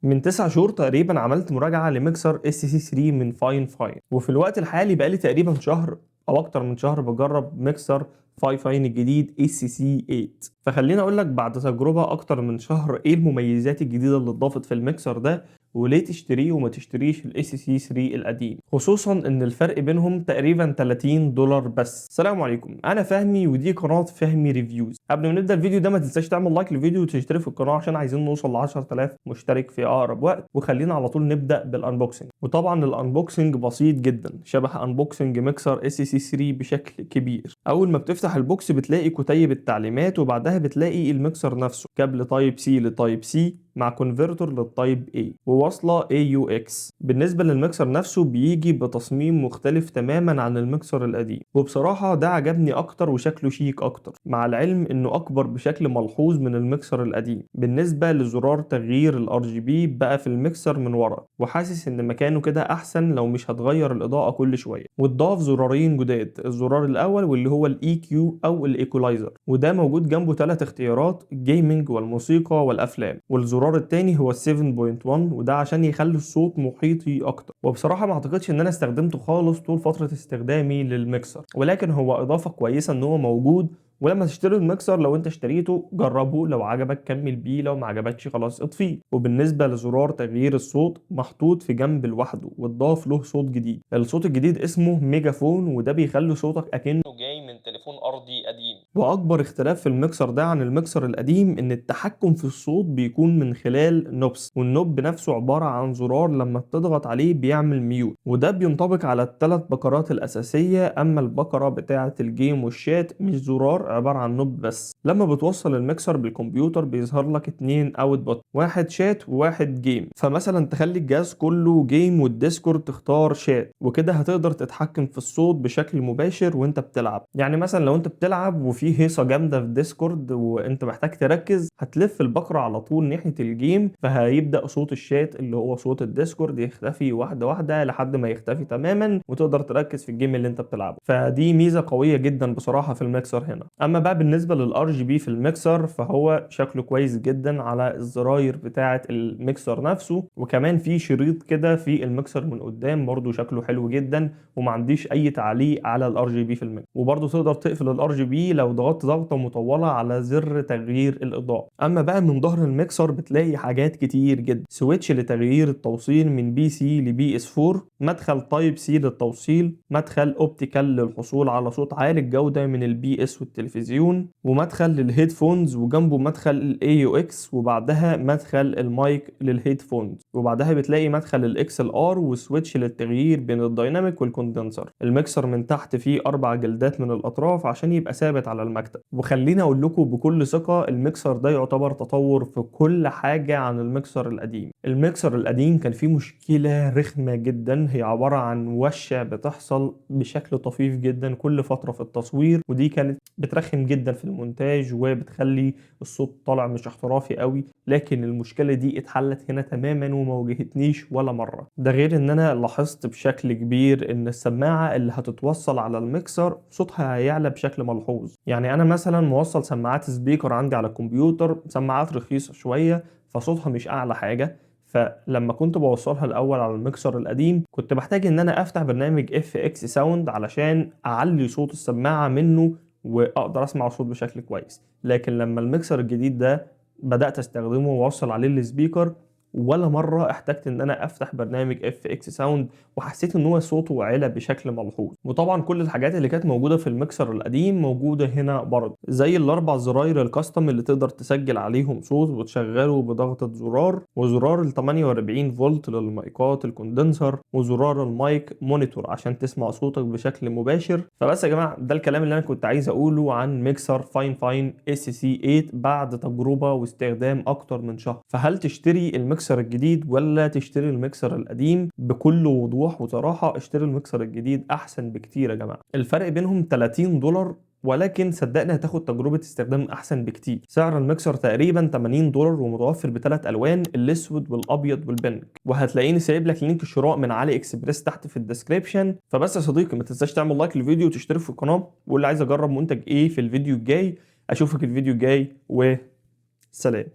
من 9 شهور تقريبا عملت مراجعة لميكسر SC3 من فاين، وفي الوقت الحالي بقالي تقريبا شهر او اكتر من شهر بجرب ميكسر فاين الجديد SC8. فخليني اقول لك بعد تجربة اكتر من شهر ايه المميزات الجديدة اللي اتضافت في الميكسر ده، وليه تشتريه وما تشتريش ال SC3 القديم، خصوصا ان الفرق بينهم تقريبا $30 بس. السلام عليكم، انا فهمي ودي قناة فهمي ريفيوز. قبل ما نبدا الفيديو ده ما تنساش تعمل لايك للفيديو وتشترك في القناة عشان عايزين نوصل ل 10000 مشترك في اقرب وقت. وخلينا على طول نبدا بالانبوكسنج. وطبعا الانبوكسنج بسيط جدا، شبه انبوكسنج ميكسر SC3 بشكل كبير. اول ما بتفتح البوكس بتلاقي كتيب التعليمات، وبعدها بتلاقي الميكسر نفسه كابل تايب سي لتايب سي مع كونفرتور للتايب A ووصلة AUX. بالنسبة للميكسر نفسه بيجي بتصميم مختلف تماما عن الميكسر القديم، وبصراحة ده عجبني اكتر وشكله شيك اكتر، مع العلم انه اكبر بشكل ملحوظ من الميكسر القديم. بالنسبة لزرار تغيير ال RGB بقى في الميكسر من ورا، وحاسس ان مكانه كده احسن لو مش هتغير الاضاءة كل شوية. واتضاف زرارين جداد، الزرار الاول واللي هو ال EQ او الايكولايزر، وده موجود جنبه 3 اختيارات: جيمنج والموسيقى والافلام. والزرار التاني هو ال 7.1 وده عشان يخلي الصوت محيطي اكتر. وبصراحة ما اعتقدش ان انا استخدمته خالص طول فترة استخدامي للميكسر، ولكن هو اضافة كويسة ان هو موجود. ولما تشتري الميكسر لو انت اشتريته جربه، لو عجبك كمل بيه، لو ما عجبكش خلاص اطفيه. وبالنسبه لزرار تغيير الصوت محطوط في جنب لوحده، واتضاف له صوت جديد. الصوت الجديد اسمه ميجافون، وده بيخلي صوتك اكنه جاي من تليفون ارضي قديم. واكبر اختلاف في الميكسر ده عن الميكسر القديم ان التحكم في الصوت بيكون من خلال نوبس، والنوب نفسه عباره عن زرار لما بتضغط عليه بيعمل ميوت، وده بينطبق على الثلاث بكرات الاساسيه. اما البكره بتاعه الجيم والشات مش زرار، عبارة عن نوب بس. لما بتوصل الميكسر بالكمبيوتر بيظهر لك 2 اوتبوت، واحد شات وواحد جيم. فمثلا تخلي الجهاز كله جيم والديسكورد تختار شات، وكده هتقدر تتحكم في الصوت بشكل مباشر وانت بتلعب. يعني مثلا لو انت بتلعب وفي هيصة جامدة في ديسكورد وانت محتاج تركز، هتلف البقرة على طول ناحية الجيم، فهيبدأ صوت الشات اللي هو صوت الديسكورد يختفي واحدة واحدة لحد ما يختفي تماما، وتقدر تركز في الجيم اللي انت بتلعبه. فدي ميزة قوية جدا بصراحة في الميكسر هنا. اما بقى بالنسبه للار جي بي في الميكسر، فهو شكله كويس جدا على الزراير بتاعه الميكسر نفسه، وكمان في شريط كده في الميكسر من قدام برضو شكله حلو جدا، وما عنديش اي تعليق على الار جي بي في الميكسر. وبرضو تقدر تقفل الار جي بي لو ضغطت ضغطه مطوله على زر تغيير الاضاءه. اما بقى من ظهر الميكسر بتلاقي حاجات كتير جدا: سويتش لتغيير التوصيل من بي سي لبي اس 4، مدخل تايب سي للتوصيل، مدخل اوبتيكال للحصول على صوت عالي الجوده من البي اس والتلفزيون، ومدخل للهيدفونز، وجنبه مدخل الاي يو اكس، وبعدها مدخل المايك للهيدفونز، وبعدها بتلاقي مدخل الاكس ال ار وسويتش للتغيير بين الدايناميك والكوندنسر. الميكسر من تحت فيه 4 جلدات من الاطراف عشان يبقى ثابت على المكتب. وخليني اقول لكم بكل ثقه، الميكسر ده يعتبر تطور في كل حاجه عن الميكسر القديم. الميكسر القديم كان فيه مشكله رخمه جدا، هي عباره عن وشه بتحصل بشكل طفيف جدا كل فتره في التصوير، ودي كانت بترخم جدا في المونتاج وبتخلي الصوت طالع مش احترافي قوي. لكن المشكله دي اتحلت هنا تماما وما واجهتنيش ولا مره. ده غير ان انا لاحظت بشكل كبير ان السماعه اللي هتتوصل على الميكسر صوتها هيعلى بشكل ملحوظ. يعني انا مثلا موصل سماعات سبيكر عندي على الكمبيوتر، سماعات رخيصه شويه، فصوتها مش اعلى حاجه. فلما كنت بوصلها الاول على الميكسر القديم كنت بحتاج ان انا افتح برنامج اف اكس ساوند علشان اعلي صوت السماعه منه واقدر اسمع الصوت بشكل كويس. لكن لما الميكسر الجديد ده بدات استخدمه واوصل عليه السبيكر، ولا مره احتجت ان انا افتح برنامج اف اكس ساوند، وحسيت ان هو صوته عالي بشكل ملحوظ. وطبعا كل الحاجات اللي كانت موجوده في الميكسر القديم موجوده هنا برضه، زي الاربع زراير الكاستم اللي تقدر تسجل عليهم صوت وتشغله بضغطه زرار، وزرار ال 48 فولت للمايكات الكوندنسر، وزرار المايك مونيتور عشان تسمع صوتك بشكل مباشر. فبس يا جماعه ده الكلام اللي انا كنت عايز اقوله عن ميكسر فاين اس سي 8 بعد تجربه واستخدام اكتر من شهر. فهل تشتري الميكسر الجديد ولا تشتري الميكسر القديم؟ بكل وضوح وصراحه اشتري الميكسر الجديد احسن بكتير يا جماعه. الفرق بينهم $30، ولكن صدقني هتاخد تجربة استخدام أحسن بكتير. سعر الميكسر تقريبا $80 ومتوفر بثلاث ألوان: الأسود والأبيض والبنك. وهتلاقيني سايب لك لينك الشراء من علي إكسبريس تحت في الديسكريبشن. فبس يا صديقي ما تنساش تعمل لايك للفيديو وتشترك في القناة، واللي عايز أجرب منتج إيه في الفيديو الجاي. أشوفك الفيديو الجاي، وسلام.